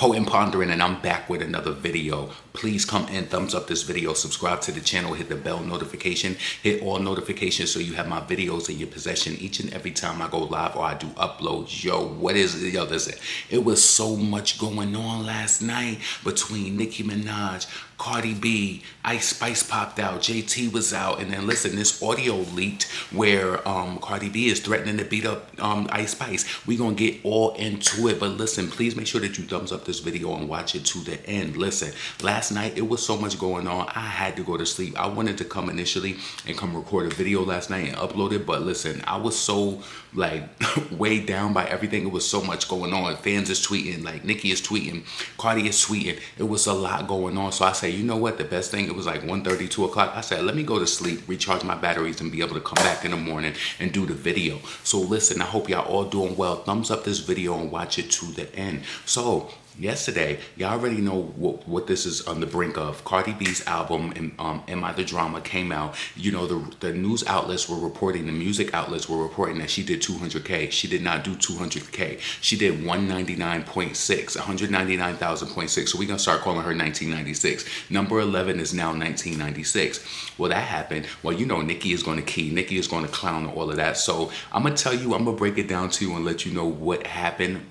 Potent Pondering, and I'm back with another video. Please come and thumbs up this video, subscribe to the channel, hit the bell notification, hit all notifications so you have my videos in your possession each and every time I go live or I do uploads. Yo, what is it? Yo, listen, it was so much going on last night between Nicki Minaj, Cardi B, Ice Spice popped out, JT was out, and then listen, this audio leaked where Cardi B is threatening to beat up Ice Spice. We gonna get all into it, but listen, please make sure that you thumbs up this video and watch it to the end. Listen, last night it was so much going on, I had to go to sleep. I wanted to come initially and come record a video last night and upload it, but listen, I was so like weighed down by everything. It was so much going on. Fans is tweeting, like Nicki is tweeting, Cardi is tweeting. It was a lot going on. So I said, you know what, the best thing, it was like 1:30, 2 o'clock. I said, let me go to sleep, recharge my batteries, and be able to come back in the morning and do the video. So listen, I hope y'all all doing well. Thumbs up this video and watch it to the end. So yesterday, y'all already know what this is on the brink of. Cardi B's album, Am I the Drama, came out. You know, the news outlets were reporting, the music outlets were reporting that she did 200K. She did not do 200K. She did 199.6, 199,000.6. So we're going to start calling her 1996. Number 11 is now 1996. Well, that happened. Well, you know, Nicki is going to key. Nicki is going to clown all of that. So I'm going to tell you, I'm going to break it down to you and let you know what happened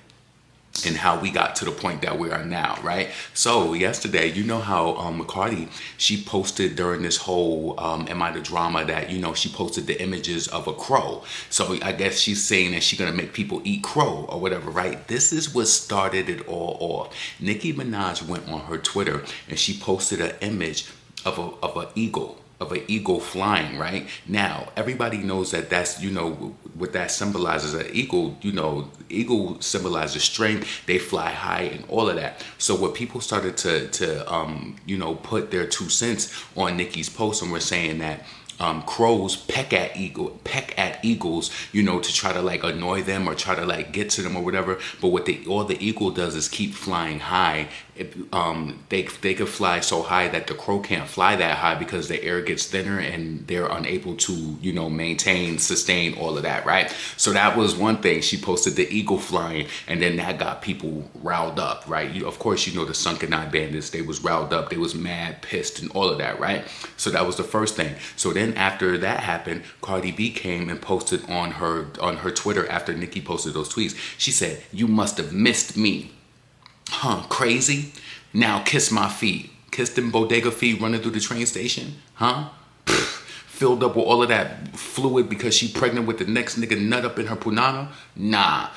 and how we got to the point that we are now, right? So yesterday, you know how Cardi, she posted during this whole Am I the Drama that, you know, she posted the images of a crow. So I guess she's saying that she's gonna make people eat crow or whatever, right? This is what started it all off. Nicki Minaj went on her Twitter and she posted an image of an eagle flying, right? Now, everybody knows that that's, you know, what that symbolizes. An eagle, you know, eagle symbolizes strength. They fly high and all of that. So what people started to you know, put their 2 cents on Nicki's post and were saying that crows peck at eagles, you know, to try to like annoy them or try to like get to them or whatever. But what all the eagle does is keep flying high. They could fly so high that the crow can't fly that high because the air gets thinner and they're unable to, you know, sustain all of that, right? So that was one thing. She posted the eagle flying, and then that got people riled up, right? Of course, you know, the Sunken Eye Bandits, they was riled up, they was mad, pissed, and all of that, right? So that was the first thing. So then after that happened, Cardi B came and posted on her Twitter after Nicki posted those tweets. She said, "You must have missed me. Huh, crazy? Now kiss my feet. Kiss them bodega feet running through the train station? Huh? Pfft, filled up with all of that fluid because she pregnant with the next nigga nut up in her punana? Nah."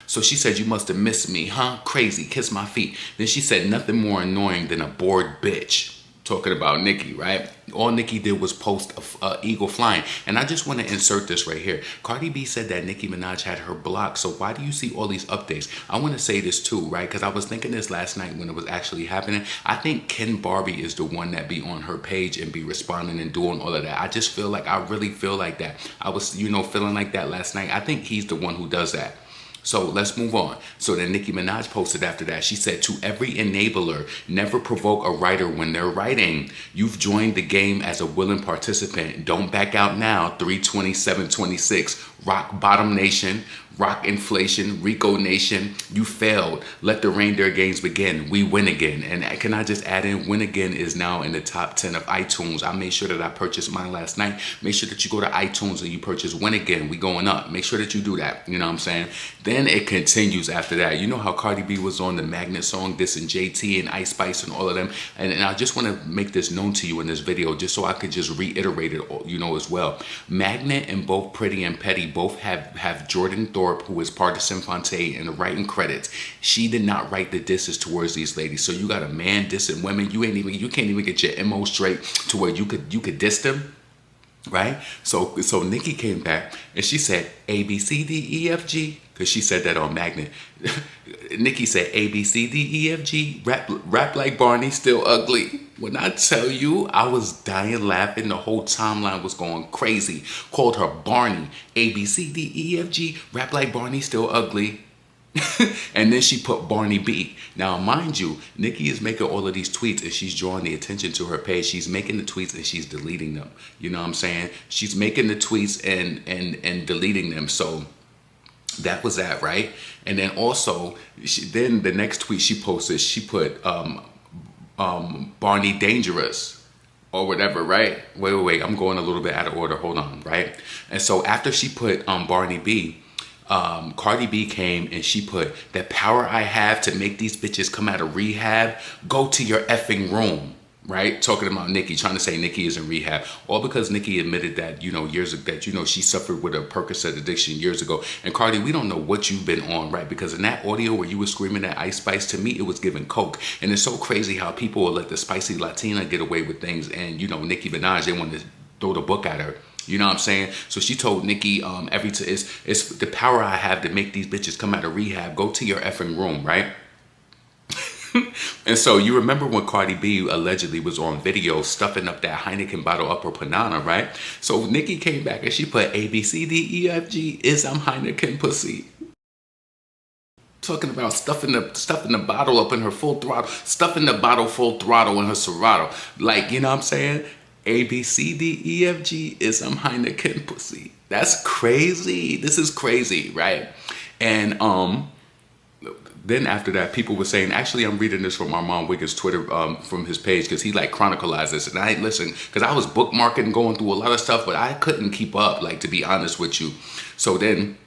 So she said, "You must have missed me, huh? Crazy, kiss my feet." Then she said, "Nothing more annoying than a bored bitch." Talking about Nicki, right? All Nicki did was post a eagle flying. And I just want to insert this right here. Cardi B said that Nicki Minaj had her blocked. So why do you see all these updates? I want to say this too, right? Because I was thinking this last night when it was actually happening. I think Ken Barbie is the one that be on her page and be responding and doing all of that. I just feel like, I really feel like that. I was, you know, feeling like that last night. I think he's the one who does that. So let's move on. So then Nicki Minaj posted after that. She said, "To every enabler, never provoke a writer when they're writing. You've joined the game as a willing participant. Don't back out now. 32726. Rock Bottom Nation. Rock Inflation, Rico Nation, you failed. Let the reindeer games begin. We win again." And can I just add in, Win Again is now in the top 10 of iTunes. I made sure that I purchased mine last night. Make sure that you go to iTunes and you purchase Win Again. We going up. Make sure that you do that. You know what I'm saying? Then it continues after that. You know how Cardi B was on the Magnet song, dissing JT and Ice Spice and all of them. And I just want to make this known to you in this video, just so I could just reiterate it, you know, as well. Magnet and both Pretty and Petty both have Jordan Thorpe, who is Partisan Fonte, in the writing credits. She did not write the disses towards these ladies. So you got a man dissing women. You can't even get your MO straight to where you could diss them, right? So Nicki came back and she said A B C D E F G, because she said that on Magnet. Nicki said A B C D E F G, rap like Barney, still ugly. When I tell you, I was dying laughing. The whole timeline was going crazy. Called her Barney. A B C D E F G, rap like Barney, still ugly. And then she put Barney B. Now, mind you, Nicki is making all of these tweets and she's drawing the attention to her page. She's making the tweets and she's deleting them. You know what I'm saying? She's making the tweets and deleting them. So That was that, right? And then also, then the next tweet she posted, she put Barney Dangerous or whatever, right? Wait, I'm going a little bit out of order. Hold on, right? And so after she put Barney B, Cardi B came and she put, "The power I have to make these bitches come out of rehab, go to your effing room." Right? Talking about Nicki, trying to say Nicki is in rehab. All because Nicki admitted that, years ago, that, she suffered with a Percocet addiction years ago. And Cardi, we don't know what you've been on, right? Because in that audio where you were screaming at Ice Spice, to me, it was giving coke. And it's so crazy how people will let the spicy Latina get away with things. And, Nicki Minaj, they want to throw the book at her. You know what I'm saying? So she told Nicki, it's the power I have to make these bitches come out of rehab, go to your effing room, right? And so you remember when Cardi B allegedly was on video stuffing up that Heineken bottle up her banana, right? So Nicki came back and she put A, B, C, D, E, F, G, is I'm Heineken pussy. Talking about stuffing the bottle up in her full throttle, stuffing the bottle full throttle in her Serato. Like, you know what I'm saying? A, B, C, D, E, F, G, is I'm Heineken pussy. That's crazy. This is crazy, right? And then after that, people were saying, actually, I'm reading this from Armand Wiggins' Twitter, from his page, because he chronicalized this. And I listened, because I was bookmarking, going through a lot of stuff, but I couldn't keep up, to be honest with you. So then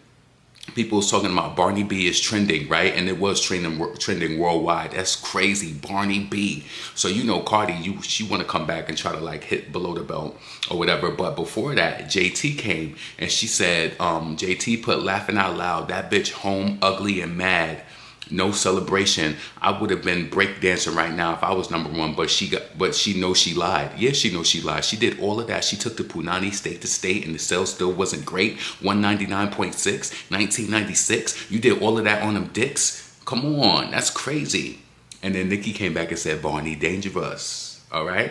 people was talking about Barney B is trending, right? And it was trending worldwide. That's crazy, Barney B. So Cardi, she want to come back and try to hit below the belt or whatever. But before that, JT came and she said, JT put laughing out loud, that bitch home ugly and mad. No celebration. I would have been breakdancing right now if I was number one, but she knows she lied. Yeah, she knows she lied. She did all of that. She took the Punani state to state and the sales still wasn't great. 199.6, 1996. You did all of that on them dicks? Come on, that's crazy. And then Nicki came back and said, Barney Dangerous. All right?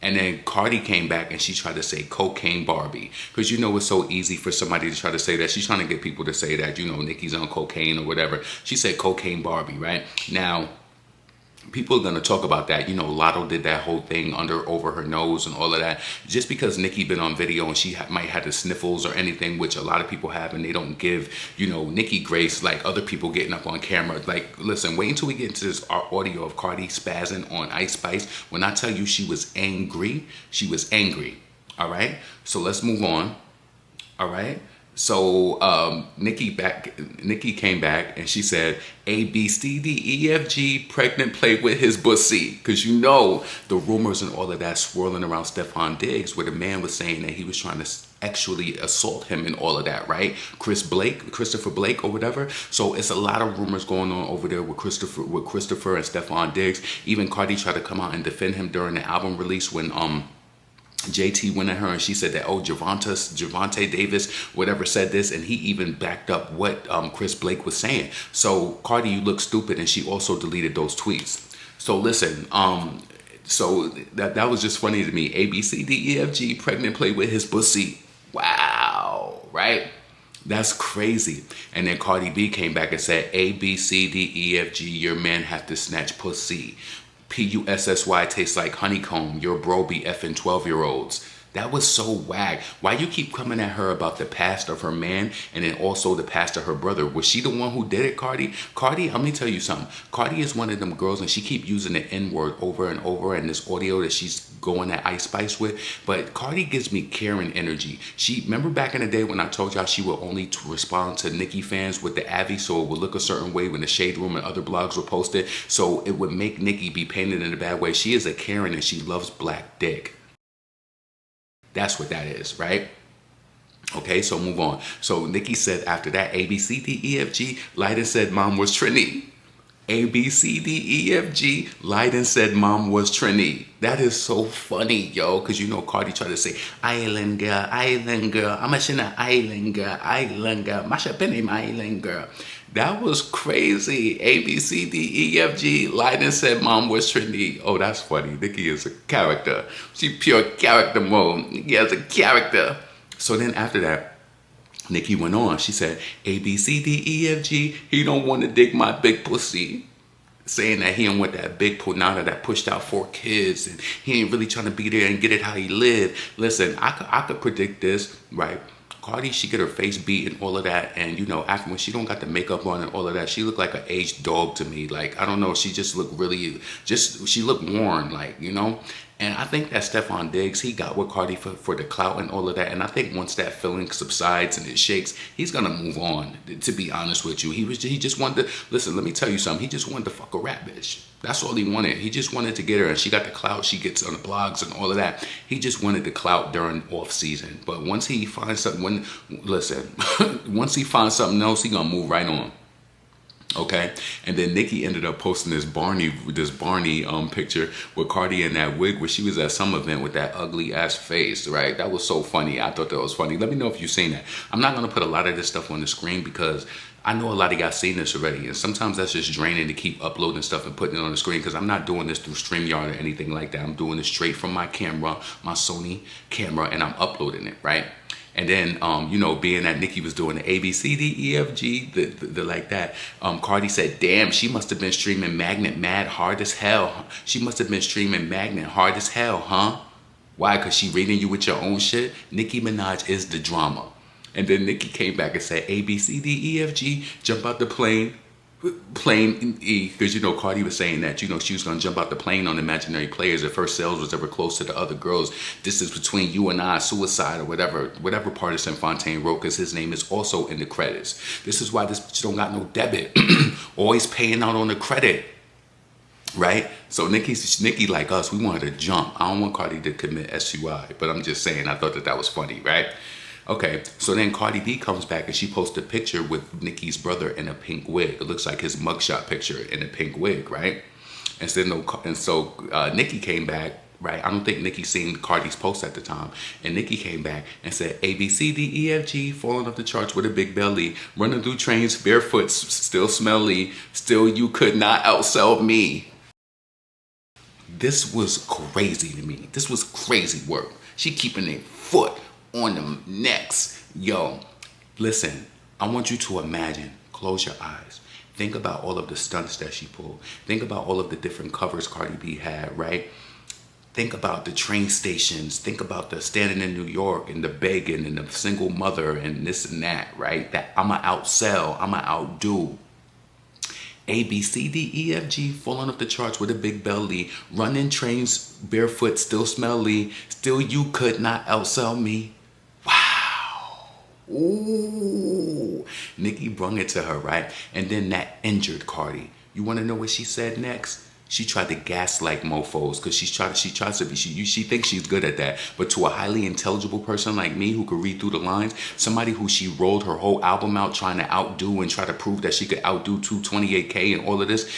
And then Cardi came back and she tried to say cocaine Barbie. Because it's so easy for somebody to try to say that. She's trying to get people to say that, Nicki's on cocaine or whatever. She said cocaine Barbie, right? Now, people are going to talk about that. Lotto did that whole thing over her nose and all of that. Just because Nicki been on video and she might have the sniffles or anything, which a lot of people have, and they don't give, Nicki grace like other people getting up on camera. Listen, wait until we get into this audio of Cardi spazzing on Ice Spice. When I tell you she was angry, she was angry. All right? So let's move on. All right? So Nicki came back and she said, A, B, C, D, E, F, G, pregnant played with his pussy. Because the rumors and all of that swirling around Stefan Diggs, where the man was saying that he was trying to actually assault him and all of that, right? Christopher Blake or whatever. So it's a lot of rumors going on over there with Christopher and Stefan Diggs. Even Cardi tried to come out and defend him during the album release when JT went at her and she said that, Javante Davis, whatever, said this, and he even backed up what Chris Blake was saying. So Cardi, you look stupid, and she also deleted those tweets. So listen, so that was just funny to me. A, B, C, D, E, F, G, pregnant played with his pussy. Wow, right? That's crazy. And then Cardi B came back and said, A, B, C, D, E, F, G, your man have to snatch pussy. Pussy tastes like honeycomb. Your bro be effing 12-year-olds. That was so whack. Why you keep coming at her about the past of her man and then also the past of her brother? Was she the one who did it, Cardi? Cardi, let me tell you something. Cardi is one of them girls and she keep using the N-word over and over in this audio that she's going at Ice Spice with. But Cardi gives me Karen energy. Remember back in the day when I told y'all she would only respond to Nicki fans with the Abby, so it would look a certain way when the Shade Room and other blogs were posted, so it would make Nicki be painted in a bad way. She is a Karen and she loves black dick. That's what that is, right? Okay, so move on. So Nicki said after that, A, B, C, D, E, F, G, lied and said mom was Trini. A, B, C, D, E, F, G, lied and said mom was Trini. That is so funny, yo, because Cardi tried to say, island girl, I'm a shina island girl, mash up in him, island girl. That was crazy. A, B, C, D, E, F, G, lied and said mom was Trini. Oh, that's funny. Nicki is a character. She pure character mode. Nicki has a character. So then after that, Nicki went on. She said, A, B, C, D, E, F, G, he don't want to dig my big pussy. Saying that he don't want that big punana that pushed out 4 kids and he ain't really trying to be there and get it how he lived. Listen, I could predict this, right? Cardi, she get her face beat and all of that, and you know, after when she don't got the makeup on and all of that, she looked like an aged dog to me. Like, I don't know, she just looked really, she looked worn, like, you know. And I think that Stephon Diggs, he got with Cardi for the clout and all of that. And I think once that feeling subsides and it shakes, he's gonna move on. To be honest with you, he just wanted to listen. Let me tell you something. He just wanted to fuck a rap bitch. That's all he wanted. He just wanted to get her, and she got the clout. She gets on the blogs and all of that. He just wanted the clout during off season. But once he finds something, once he finds something else, he gonna move right on. Okay, and then Nicki ended up posting this Barney picture with Cardi in that wig where she was at some event with that ugly ass face, right? That was so funny. I thought that was funny. Let me know if you've seen that. I'm not gonna put a lot of this stuff on the screen because I know a lot of y'all seen this already, and sometimes that's just draining to keep uploading stuff and putting it on the screen because I'm not doing this through StreamYard or anything like that. I'm doing this straight from my camera, my Sony camera, and I'm uploading it, right? And then, you know, being that Nicki was doing the A, B, C, D, E, F, G, the like that, Cardi said, damn, she must have been streaming Magnet mad hard as hell. She must have been streaming Magnet hard as hell, huh? Why? Because she reading you with your own shit? Nicki Minaj is the drama. And then Nicki came back and said, A, B, C, D, E, F, G, jump out the plane E, because you know Cardi was saying that, you know, she was gonna jump out the plane on imaginary players if her sales was ever close to the other girls. Distance between you and I, suicide, or whatever Partisan Fontaine wrote, because his name is also in the credits. This is why this bitch don't got no debit. Always paying out on the credit, right? So Nicki like us, we wanted to jump. I don't want Cardi to commit SUI, but I'm just saying, I thought that was funny, right? Okay, so then Cardi B comes back and she posts a picture with Nicki's brother in a pink wig. It looks like his mugshot picture in a pink wig, right? And so Nicki came back, right? I don't think Nicki seen Cardi's post at the time. And Nicki came back and said, A, B, C, D, E, F, G, falling off the charts with a big belly, running through trains barefoot, still smelly, still you could not outsell me. This was crazy to me. This was crazy work. She keeping a foot on them necks. Yo, listen, I want you to imagine, close your eyes. Think about all of the stunts that she pulled. Think about all of the different covers Cardi B had, right? Think about the train stations. Think about the standing in New York and the begging and the single mother and this and that, right? That I'ma outsell, I'ma outdo. A, B, C, D, E, F, G, falling off the charts with a big belly, running trains barefoot, still smelly, still you could not outsell me. Wow. Ooh. Nicki brung it to her, right? And then that injured Cardi. You want to know what she said next? She tried to gaslight mofos because she thinks she's good at that. But to a highly intelligible person like me who could read through the lines, somebody who she rolled her whole album out trying to outdo and try to prove that she could outdo 228K and all of this,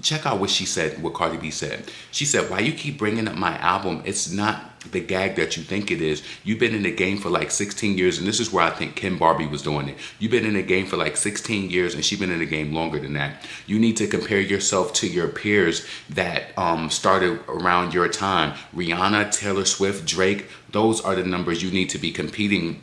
check out what she said, what Cardi B said. She said, why you keep bringing up my album? It's not the gag that you think it is. You've been in the game for like 16 years, and this is where I think Kim Barbie was doing it. You've been in the game for like 16 years, and she's been in the game longer than that. You need to compare yourself to your peers that started around your time. Rihanna, Taylor Swift, Drake, those are the numbers you need to be competing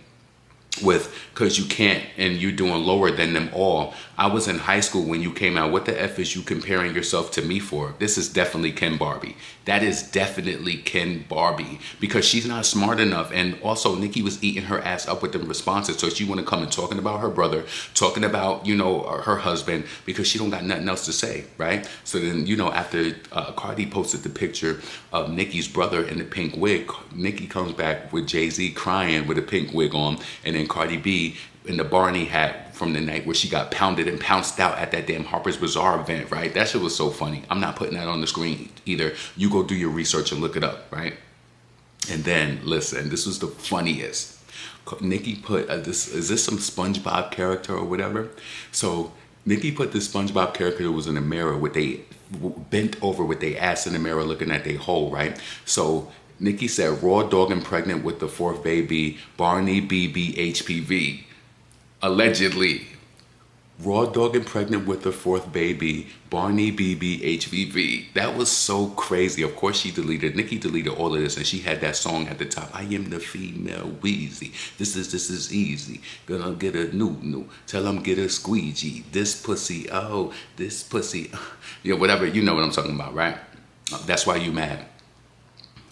with, because you can't, and you're doing lower than them all. I was in high school when you came out. What the F is you comparing yourself to me for? This is definitely Ken Barbie. That is definitely Ken Barbie, because she's not smart enough. And also Nicki was eating her ass up with them responses. So she want to come and talking about her brother, talking about, you know, her husband, because she don't got nothing else to say, right? So then, you know, after Cardi posted the picture of Nicki's brother in the pink wig, Nicki comes back with Jay-Z crying with a pink wig on, and then Cardi B in the Barney hat from the night where she got pounded and pounced out at that damn Harper's Bazaar event, right? That shit was so funny. I'm not putting that on the screen either. You go do your research and look it up, right? And then, listen, this was the funniest. Nicki put, is this some SpongeBob character or whatever? So Nicki put this SpongeBob character that was in a mirror with they bent over with their ass in the mirror looking at their hole, right? So Nicki said, raw dog and pregnant with the fourth baby, Barney BB HPV. Allegedly. Raw dog and pregnant with the fourth baby, Barney BB HPV. That was so crazy. Of course Nicki deleted all of this, and she had that song at the top. I am the female Wheezy. This is easy. Gonna get a new. Tell them get a squeegee. This pussy, oh, this pussy. Yeah, whatever, you know what I'm talking about, right? That's why you mad.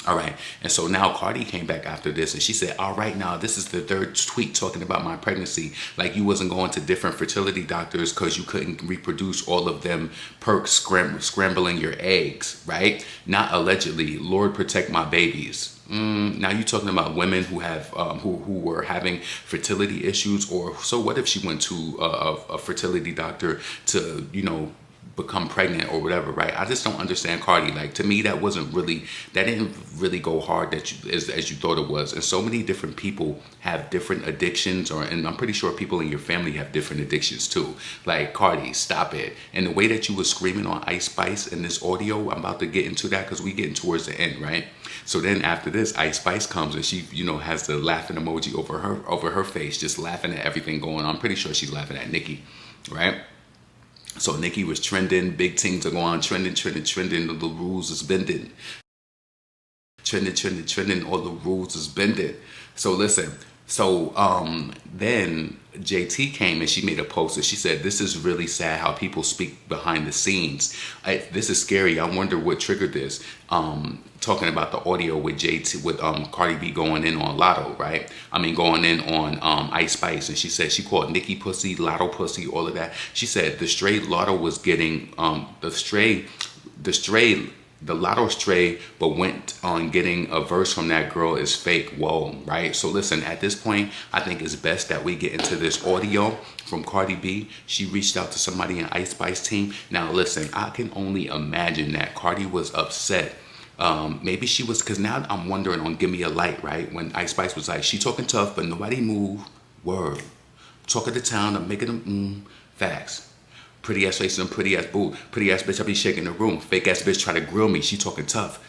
All right. And so now Cardi came back after this and she said, all right, now this is the third tweet talking about my pregnancy. Like you wasn't going to different fertility doctors because you couldn't reproduce all of them perks scrambling your eggs, right? Not allegedly. Lord protect my babies. Now you're talking about women who have who were having fertility issues, or so what if she went to a fertility doctor to, you know, become pregnant or whatever, right? I just don't understand Cardi. Like, to me, that didn't really go hard as you thought it was. And so many different people have different addictions, and I'm pretty sure people in your family have different addictions too. Like, Cardi, stop it. And the way that you were screaming on Ice Spice in this audio, I'm about to get into that because we getting towards the end, right? So then after this, Ice Spice comes and she, you know, has the laughing emoji over her face, just laughing at everything going on. I'm pretty sure she's laughing at Nicki, right? So Nicki was trending, big things are going on, trending, the rules is bending. Trending, all the rules is bending. So listen, then JT came and she made a post and she said, this is really sad how people speak behind the scenes. This is scary. I wonder what triggered this. Talking about the audio with JT, with Cardi B going in on Lotto, right? I mean, going in on Ice Spice. And she said she called Nicki pussy, Lotto pussy, all of that. She said the stray Lotto was getting, the Lotto stray, but went on getting a verse from that girl is fake. Whoa, right? So listen, at this point, I think it's best that we get into this audio from Cardi B. She reached out to somebody in Ice Spice team. Now listen, I can only imagine that Cardi was upset. Maybe she was, because now I'm wondering on Give Me a Light, right? When Ice Spice was like, she talking tough, but nobody move. Word. Talk of the town, I'm making them facts. Pretty ass face and pretty ass boo. Pretty ass bitch, I be shaking the room. Fake ass bitch try to grill me. She talking tough.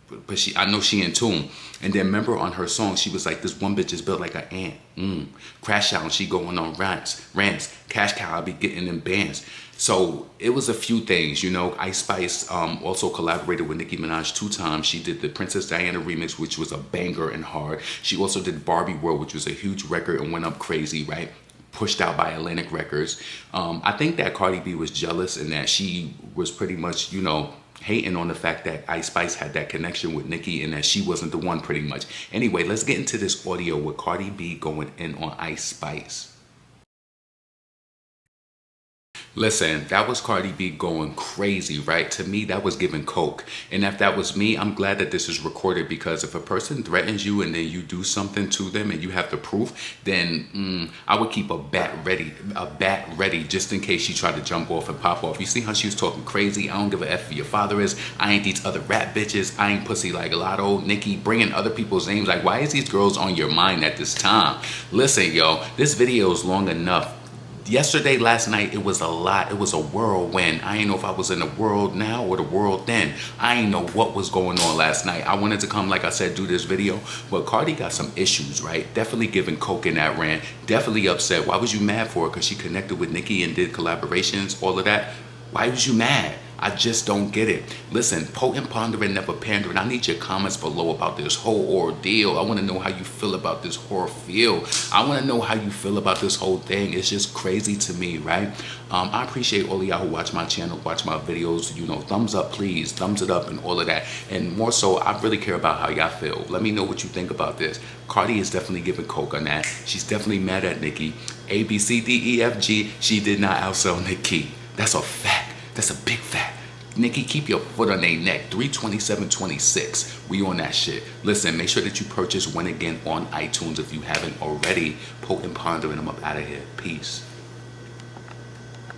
But I know she in tune. And then remember on her song, she was like, this one bitch is built like an ant. Crash out and she going on rants. Cash cow, I be getting in bands. So it was a few things, you know. Ice Spice also collaborated with Nicki Minaj 2 times. She did the Princess Diana remix, which was a banger and hard. She also did Barbie World, which was a huge record and went up crazy, right? Pushed out by Atlantic Records. I think that Cardi B was jealous and that she was pretty much, you know, hating on the fact that Ice Spice had that connection with Nicki and that she wasn't the one pretty much. Anyway, let's get into this audio with Cardi B going in on Ice Spice. Listen, that was Cardi B going crazy, right? To me, that was giving coke. And if that was me, I'm glad that this is recorded, because if a person threatens you and then you do something to them and you have the proof, then I would keep a bat ready just in case she tried to jump off and pop off. You see how she was talking crazy? I don't give a F who your father is. I ain't these other rap bitches. I ain't pussy like Lotto, Nicki, bringing other people's names. Like, why is these girls on your mind at this time? Listen, yo, this video is long enough. Yesterday, last night, it was a lot. It was a whirlwind. I ain't know if I was in the world now or the world then. I ain't know what was going on last night. I wanted to come, like I said, do this video, but Cardi got some issues, right? Definitely giving coke in that rant. Definitely upset. Why was you mad for it? Because she connected with Nicki and did collaborations, all of that. Why was you mad? I just don't get it. Listen, potent, pondering, never pandering. I need your comments below about this whole ordeal. I want to know how you feel about this whole feel. I want to know how you feel about this whole thing. It's just crazy to me, right? I appreciate all of y'all who watch my channel, watch my videos. You know, thumbs up, please. Thumbs it up and all of that. And more so, I really care about how y'all feel. Let me know what you think about this. Cardi is definitely giving coke on that. She's definitely mad at Nicki. A, B, C, D, E, F, G. She did not outsell Nicki. That's a fact. That's a big fact. Nicki, keep your foot on their neck. 327.26. We on that shit. Listen, make sure that you purchase Win Again on iTunes if you haven't already. Potent Pondering. I'm up out of here. Peace.